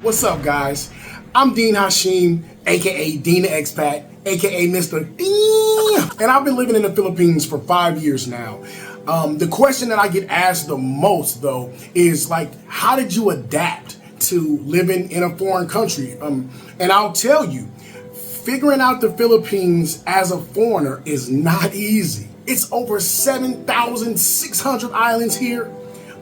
What's up, guys? I'm Dean Hashim, aka Dean the Expat, aka Mr. Dean, and I've been living in the Philippines for 5 years now. The question that I get asked the most, though, is like, how did you adapt to living in a foreign country? And I'll tell you, figuring out the Philippines as a foreigner is not easy. It's over 7,600 islands here,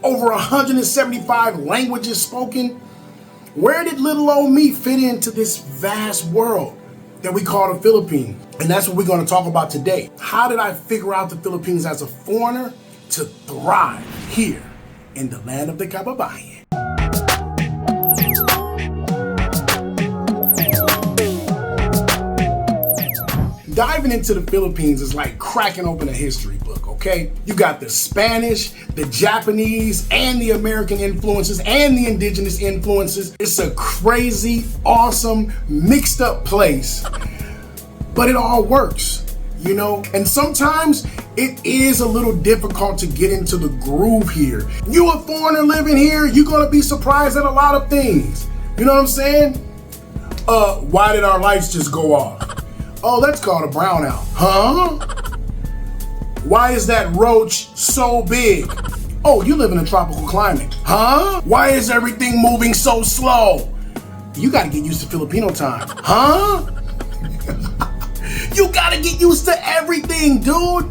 over 175 languages spoken. Where did little old me fit into this vast world that we call the Philippines? And that's what we're going to talk about today. How did I figure out the Philippines as a foreigner to thrive here in the land of the kababayan? Diving into the Philippines is like cracking open a history book, okay? You got the Spanish, the Japanese, and the American influences, and the indigenous influences. It's a crazy, awesome, mixed up place, but it all works, you know? And sometimes it is a little difficult to get into the groove here. You a foreigner living here, you're gonna be surprised at a lot of things. You know what I'm saying? Why did our lights just go off? Oh, that's called a brownout. Huh? Why is that roach so big? Oh, you live in a tropical climate. Huh? Why is everything moving so slow? You gotta get used to Filipino time. Huh? You gotta get used to everything, dude.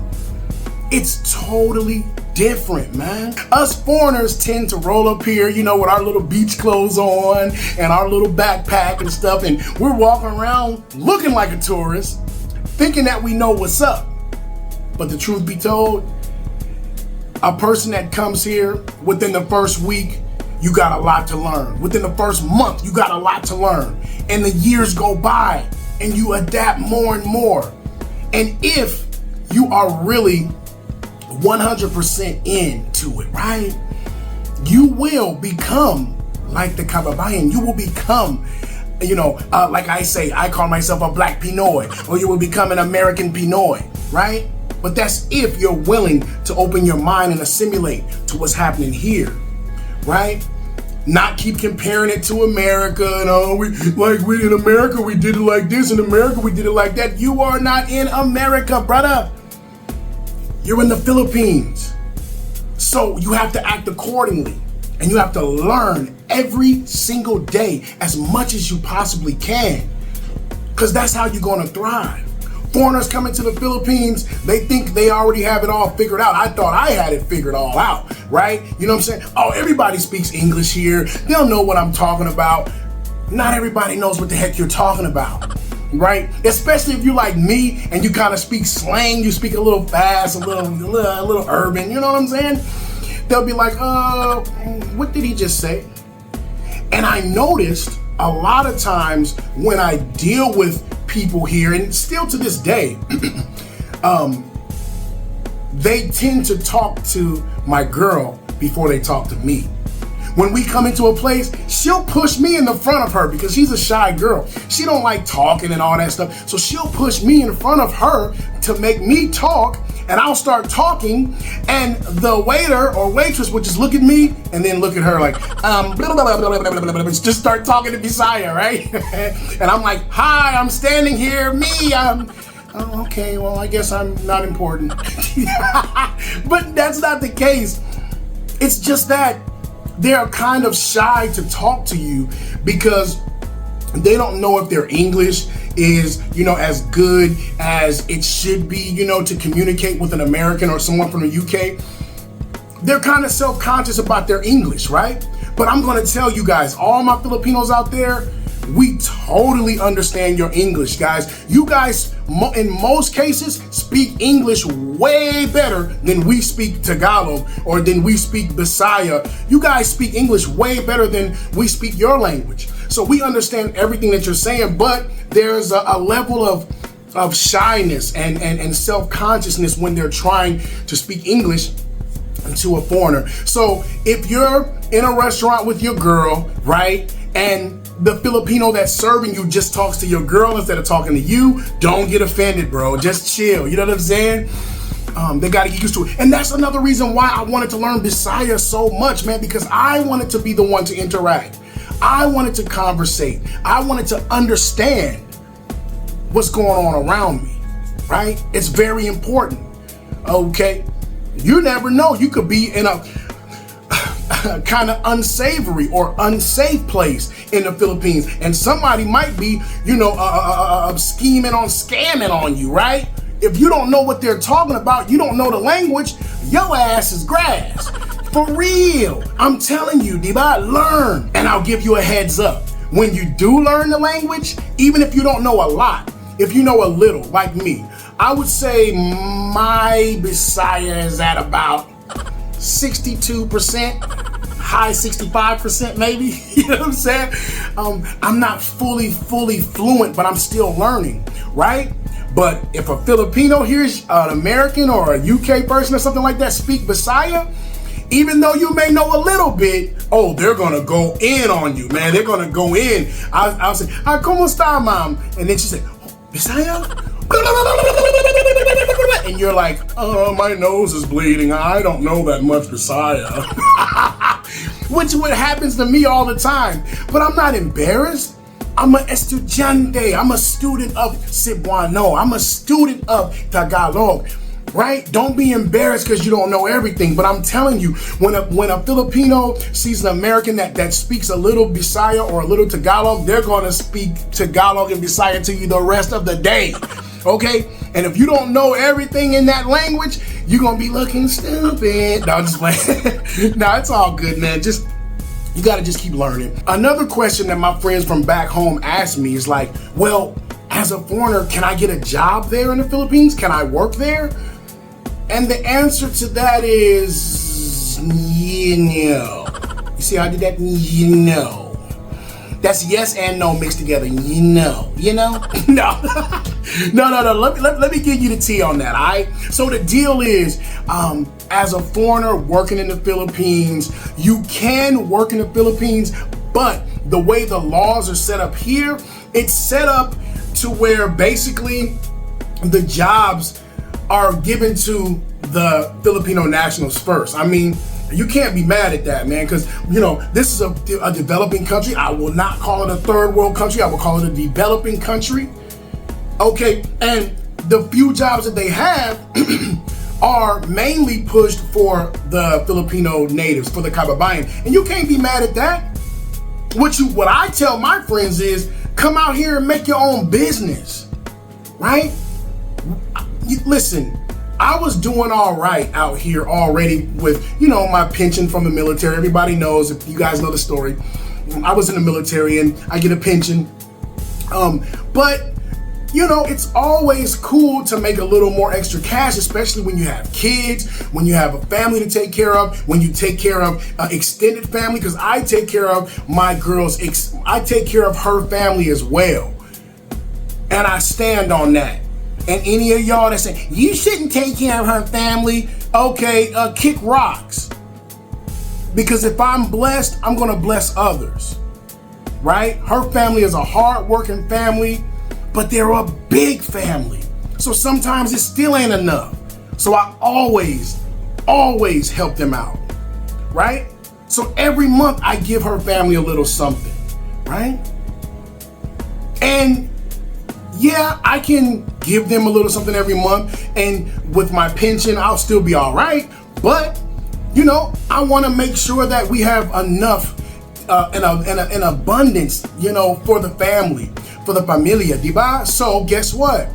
It's totally different, man. Us foreigners tend to roll up here, you know, with our little beach clothes on and our little backpack and stuff, and we're walking around looking like a tourist, thinking that we know what's up. But the truth be told, a person that comes here within the first week, you got a lot to learn. Within the first month, you got a lot to learn. And the years go by and you adapt more and more. And if you are really 100% into it, right? You will become like the kababayan. You will become, you know, like I say, I call myself a black Pinoy, or you will become an American Pinoy, right? But that's if you're willing to open your mind and assimilate to what's happening here, right? Not keep comparing it to America and we in America we did it like this, in America we did it like that. You are not in America, brother. You're in the Philippines. So you have to act accordingly, and you have to learn every single day as much as you possibly can, because that's how you're gonna thrive. Foreigners coming to the Philippines, they think they already have it all figured out. I thought I had it figured all out, right? You know what I'm saying? Oh, everybody speaks English here. They'll know what I'm talking about. Not everybody knows what the heck you're talking about. Right? Especially if you like me and you kind of speak slang, you speak a little fast, a little urban, you know what I'm saying? They'll be like, what did he just say? And I noticed a lot of times when I deal with people here, and still to this day, they tend to talk to my girl before they talk to me. When we come into a place, she'll push me in the front of her because she's a shy girl. She don't like talking and all that stuff. So she'll push me in front of her to make me talk, and I'll start talking, and the waiter or waitress would just look at me and then look at her like, blah, blah, blah, blah, blah, blah, blah, just start talking to Bisaya, right? And I'm like, hi, I'm standing here, oh, okay, well, I guess I'm not important. But that's not the case. It's just that they're kind of shy to talk to you because they don't know if their English is, you know, as good as it should be, you know, to communicate with an American or someone from the UK. They're kind of self-conscious about their English, right? But I'm going to tell you guys, all my Filipinos out there, we totally understand your English, guys. You guys, in most cases, speak English way better than we speak Tagalog or than we speak Bisaya. You guys speak English way better than we speak your language. So we understand everything that you're saying, but there's a level of shyness and self-consciousness when they're trying to speak English to a foreigner. So if you're in a restaurant with your girl, right, and the Filipino that's serving you just talks to your girl instead of talking to you, don't get offended, bro. Just chill. You know what I'm saying? They got to get used to it. And that's another reason why I wanted to learn Bisaya so much, man, because I wanted to be the one to interact. I wanted to conversate. I wanted to understand what's going on around me, right? It's very important, okay? You never know. You could be in a kind of unsavory or unsafe place in the Philippines, and somebody might be, scheming on scamming on you, right? If you don't know what they're talking about, you don't know the language, your ass is grass. For real. I'm telling you, diba, learn. And I'll give you a heads up. When you do learn the language, even if you don't know a lot, if you know a little, like me, I would say my Bisaya is at about 62%, high 65% maybe. You know what I'm saying? I'm not fully fluent, but I'm still learning, right? But if a Filipino hears an American or a UK person or something like that speak Bisaya, even though you may know a little bit, oh, they're gonna go in on you, man. They're gonna go in. I'll say, ¿Cómo está, mom? And then she said, Bisaya? And you're like, oh, my nose is bleeding. I don't know that much Bisaya. Which what happens to me all the time. But I'm not embarrassed. I'm an estudiante. I'm a student of Cebuano. I'm a student of Tagalog. Right? Don't be embarrassed because you don't know everything. But I'm telling you, when a Filipino sees an American that speaks a little Bisaya or a little Tagalog, they're going to speak Tagalog and Bisaya to you the rest of the day. Okay? And if you don't know everything in that language, you're going to be looking stupid. No, I'm just playing. No, it's all good, man. You got to just keep learning. Another question that my friends from back home asked me is like, well, as a foreigner, can I get a job there in the Philippines? Can I work there? And the answer to that is no. You see how I did that? No. That's yes and no mixed together. No. No. No. Let me give you the tea on that, all right? So the deal is, as a foreigner working in the Philippines, you can work in the Philippines, but the way the laws are set up here, it's set up to where basically the jobs are given to the Filipino nationals first. I mean, you can't be mad at that, man, because, this is a developing country. I will not call it a third world country. I will call it a developing country. Okay, and the few jobs that they have are mainly pushed for the Filipino natives, for the kababayan. And you can't be mad at that. What I tell my friends is, come out here and make your own business, right? Listen, I was doing all right out here already with, my pension from the military. Everybody knows, if you guys know the story, I was in the military and I get a pension. But, it's always cool to make a little more extra cash, especially when you have kids, when you have a family to take care of, when you take care of extended family, because I take care of my I take care of her family as well. And I stand on that. And any of y'all that say, you shouldn't take care of her family, okay, kick rocks. Because if I'm blessed, I'm going to bless others, right? Her family is a hard-working family, but they're a big family. So sometimes it still ain't enough. So I always help them out, right? So every month I give her family a little something, right? And yeah, I can give them a little something every month, and with my pension, I'll still be all right. But, I want to make sure that we have enough, an abundance, for the family, for the familia, diba? So guess what?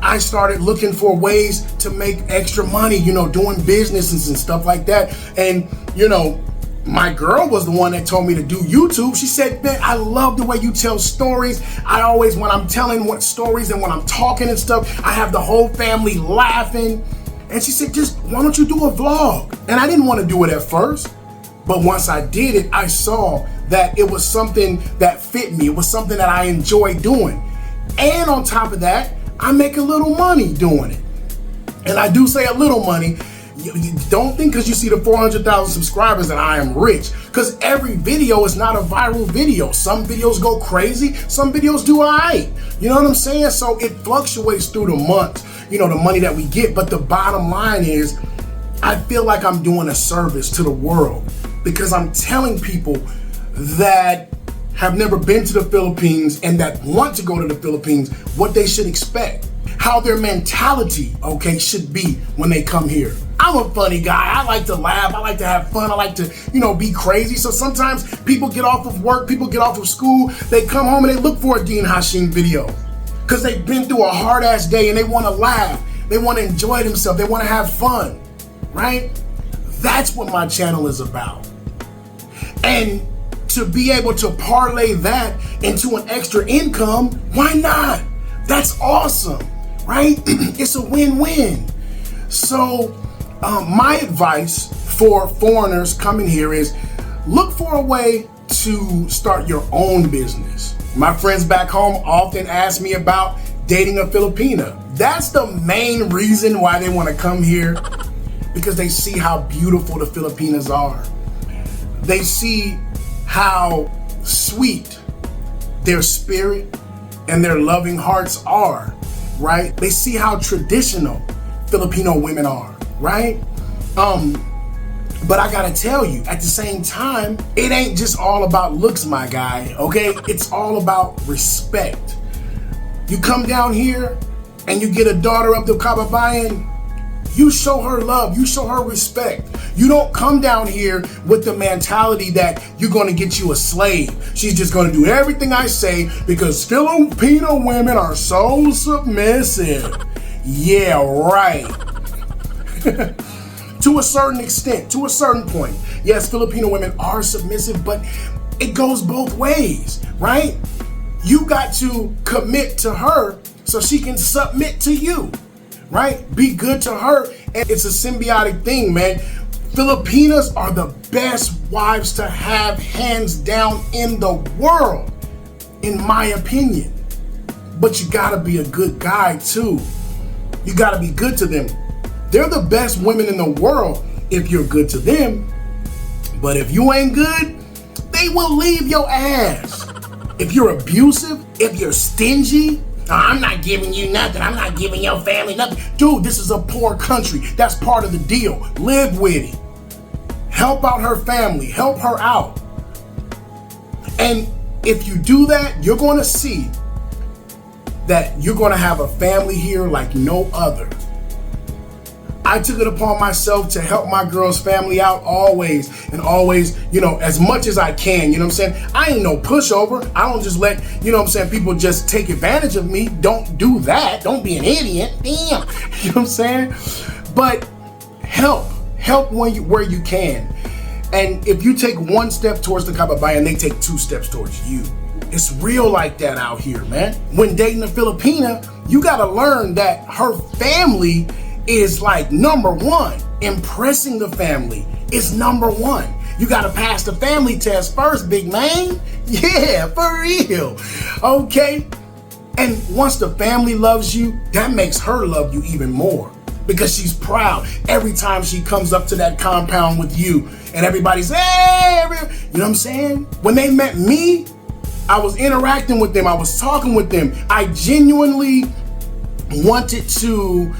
I started looking for ways to make extra money, doing businesses and stuff like that. And, my girl was the one that told me to do YouTube. She said, man, I love the way you tell stories. I always, when I'm telling what stories and when I'm talking and stuff, I have the whole family laughing. And she said, why don't you do a vlog? And I didn't want to do it at first. But once I did it, I saw that it was something that fit me. It was something that I enjoy doing. And on top of that, I make a little money doing it. And I do say a little money. You don't think because you see the 400,000 subscribers that I am rich, because every video is not a viral video. Some videos go crazy, some videos do all right. You know what I'm saying? So it fluctuates through the month, the money that we get. But the bottom line is, I feel like I'm doing a service to the world because I'm telling people that have never been to the Philippines and that want to go to the Philippines, what they should expect, how their mentality, okay, should be when they come here. I'm a funny guy. I like to laugh. I like to have fun. I like to, be crazy. So sometimes people get off of work, people get off of school, they come home and they look for a Dean Hashim video because they've been through a hard ass day and they want to laugh. They want to enjoy themselves. They want to have fun, right? That's what my channel is about. And to be able to parlay that into an extra income, why not? That's awesome, right? It's a win-win. So my advice for foreigners coming here is look for a way to start your own business. My friends back home often ask me about dating a Filipina. That's the main reason why they want to come here, because they see how beautiful the Filipinas are. They see how sweet their spirit and their loving hearts are, right? They see how traditional Filipino women are, right? But I gotta tell you, at the same time, it ain't just all about looks, my guy, okay? It's all about respect. You come down here and you get a daughter of the Kababayan, you show her love, you show her respect. You don't come down here with the mentality that you're gonna get you a slave. She's just gonna do everything I say because Filipino women are so submissive. Yeah, right. To a certain extent, to a certain point. Yes, Filipino women are submissive, but it goes both ways, right? You got to commit to her so she can submit to you, right? Be good to her, and it's a symbiotic thing, man. Filipinas are the best wives to have, hands down, in the world, in my opinion. But you gotta be a good guy too. You gotta be good to them. They're the best women in the world if you're good to them. But if you ain't good, they will leave your ass. If you're abusive, if you're stingy, I'm not giving you nothing, I'm not giving your family nothing. Dude, this is a poor country. That's part of the deal. Live with it. Help out her family, help her out. And if you do that, you're gonna see that you're gonna have a family here like no other. I took it upon myself to help my girl's family out always, and always, as much as I can, you know what I'm saying? I ain't no pushover. I don't just let, people just take advantage of me. Don't do that. Don't be an idiot. Damn. You know what I'm saying? But help where you can. And if you take one step towards the Kababayan, they take 2 steps towards you. It's real like that out here, man. When dating a Filipina, you gotta learn that her family is like number one. Impressing the family is number one. You gotta pass the family test first, big man. Yeah, for real. Okay? And once the family loves you, that makes her love you even more, because she's proud every time she comes up to that compound with you and everybody's, hey, you know what I'm saying? When they met me, I was interacting with them, I was talking with them. I genuinely wanted to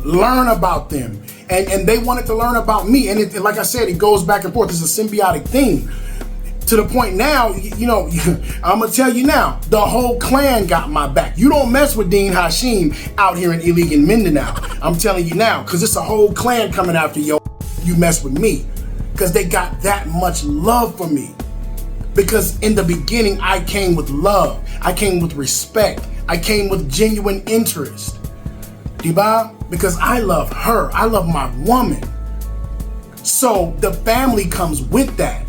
learn about them, and they wanted to learn about me. And like I said, it goes back and forth. It's a symbiotic thing, to the point now, I'm gonna tell you now, the whole clan got my back. You don't mess with Dean Hashim out here in illegal Mindanao. I'm telling you now, because it's a whole clan coming after you mess with me, because they got that much love for me. Because in the beginning, I came with love, I came with respect, I came with genuine interest. Diba? Because I love her. I love my woman. So the family comes with that.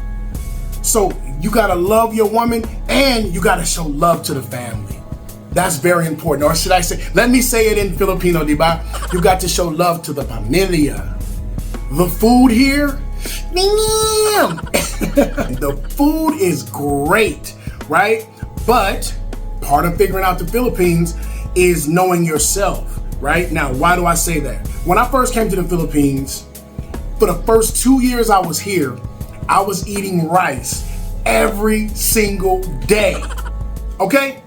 So you gotta love your woman and you gotta show love to the family. That's very important. Or should I say, let me say it in Filipino, diba? You got to show love to the familia. The food here, the food is great, right? But part of figuring out the Philippines is knowing yourself, right? Now, why do I say that? When I first came to the Philippines, for the first 2 years I was here, I was eating rice every single day, okay?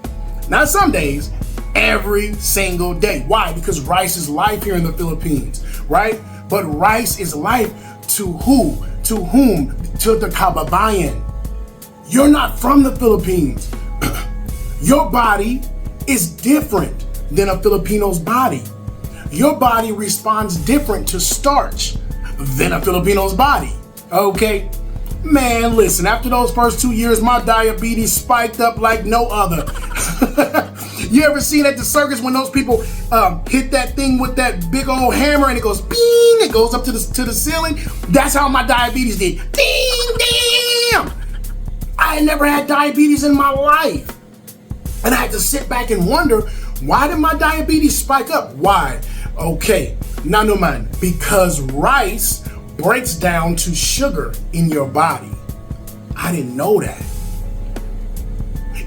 Not some days, every single day. Why? Because rice is life here in the Philippines, right? But rice is life to who? To whom? To the Kababayan. You're not from the Philippines. Your body is different than a Filipino's body. Your body responds different to starch than a Filipino's body, okay? Man, listen, after those first 2 years, my diabetes spiked up like no other. You ever seen at the circus when those people hit that thing with that big old hammer and it goes bing, it goes up to the ceiling? That's how my diabetes did. Ding, damn! I had never had diabetes in my life. And I had to sit back and wonder, why did my diabetes spike up? Why? Okay, nanuman, because rice breaks down to sugar in your body. I didn't know that.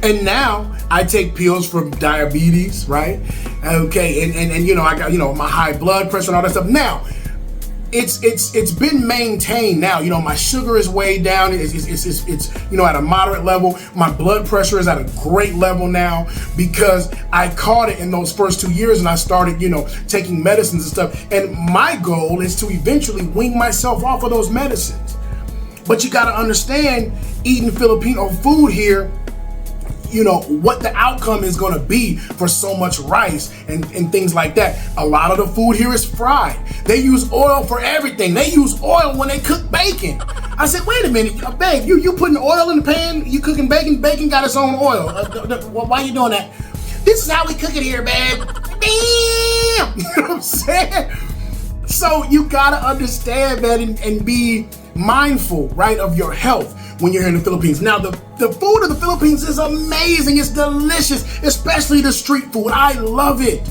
And now I take pills for diabetes, right? Okay, and you know, I got, you know, my high blood pressure and all that stuff. Now, it's been maintained now. You know, my sugar is way down. It's you know, at a moderate level. My blood pressure is at a great level now because I caught it in those first 2 years and I started, you know, taking medicines and stuff. And my goal is to eventually wean myself off of those medicines. But you got to understand, eating Filipino food here, you know, what the outcome is going to be for so much rice and things like that. A lot of the food here is fried. They use oil for everything. They use oil when they cook bacon. I said, wait a minute, babe, you putting oil in the pan? You cooking bacon? Bacon got its own oil. Why are you doing that? This is how we cook it here, babe. Damn! You know what I'm saying? So you got to understand, man, and be mindful, right, of your health when you're here in the Philippines. Now, the food of the Philippines is amazing. It's delicious, especially the street food. I love it.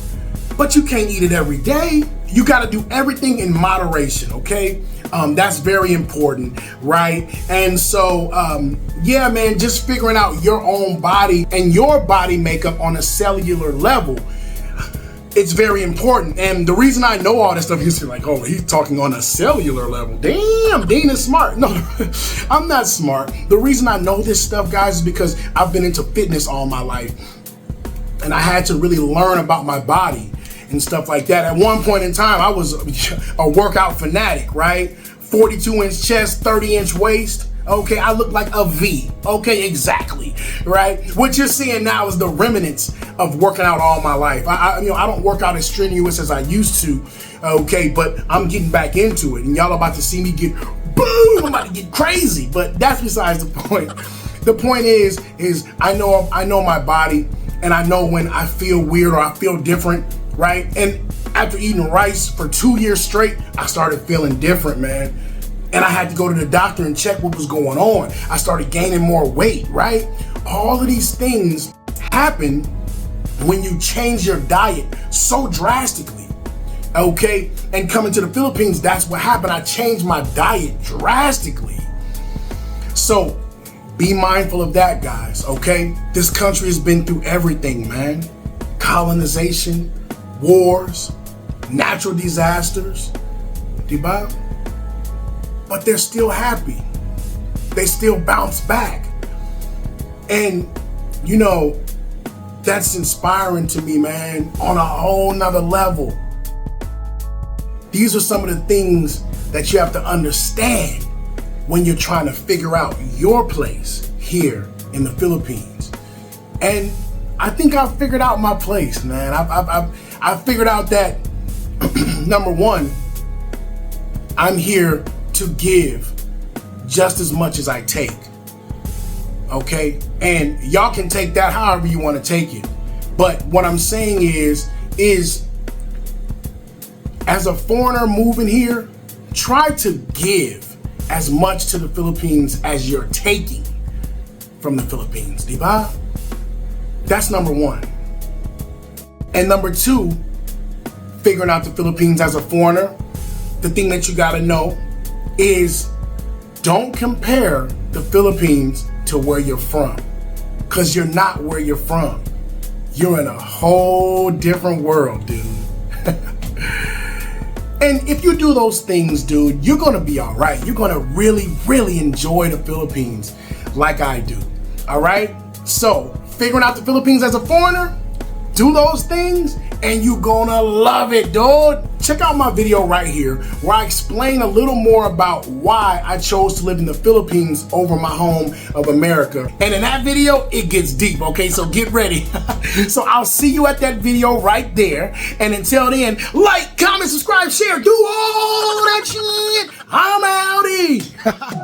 But you can't eat it every day. You got to do everything in moderation, okay? That's very important, right? And so, yeah, man, just figuring out your own body and your body makeup on a cellular level, it's very important. And the reason I know all this stuff, you're like, oh, he's talking on a cellular level. Damn, Dean is smart. No, I'm not smart. The reason I know this stuff, guys, is because I've been into fitness all my life. And I had to really learn about my body and stuff like that. At one point in time, I was a workout fanatic, right? 42-inch chest, 30-inch waist. Okay, I look like a V. Okay, exactly, right? What you're seeing now is the remnants of working out all my life. I don't work out as strenuous as I used to, okay, but I'm getting back into it, and y'all about to see me get boom. I'm about to get crazy, but that's besides the point. The point is I know my body, and I know when I feel weird or I feel different, right? And after eating rice for 2 years straight, I started feeling different, man. And I had to go to the doctor and check what was going on. I started gaining more weight, right? All of these things happen when you change your diet so drastically, okay? And coming to the Philippines, that's what happened. I changed my diet drastically. So be mindful of that, guys, okay? This country has been through everything, man. Colonization, wars, natural disasters, diba? But they're still happy. They still bounce back. And, you know, that's inspiring to me, man, on a whole nother level. These are some of the things that you have to understand when you're trying to figure out your place here in the Philippines. And I think I've figured out my place, man. I've figured out that, number one, I'm here to give just as much as I take, okay? And y'all can take that however you want to take it. But what I'm saying is as a foreigner moving here, try to give as much to the Philippines as you're taking from the Philippines, diba? That's number one. And number two, figuring out the Philippines as a foreigner, the thing that you gotta know is don't compare the Philippines to where you're from, because you're not where you're from. You're in a whole different world, dude. And if you do those things, dude, you're gonna be all right. You're gonna really, really enjoy the Philippines like I do, all right? So, figuring out the Philippines as a foreigner, Do those things and you gonna love it, dude. Check out my video right here where I explain a little more about why I chose to live in the Philippines over my home of America. And in that video, it gets deep, okay? So get ready. So I'll see you at that video right there. And until then, like, comment, subscribe, share, do all that shit. I'm outie.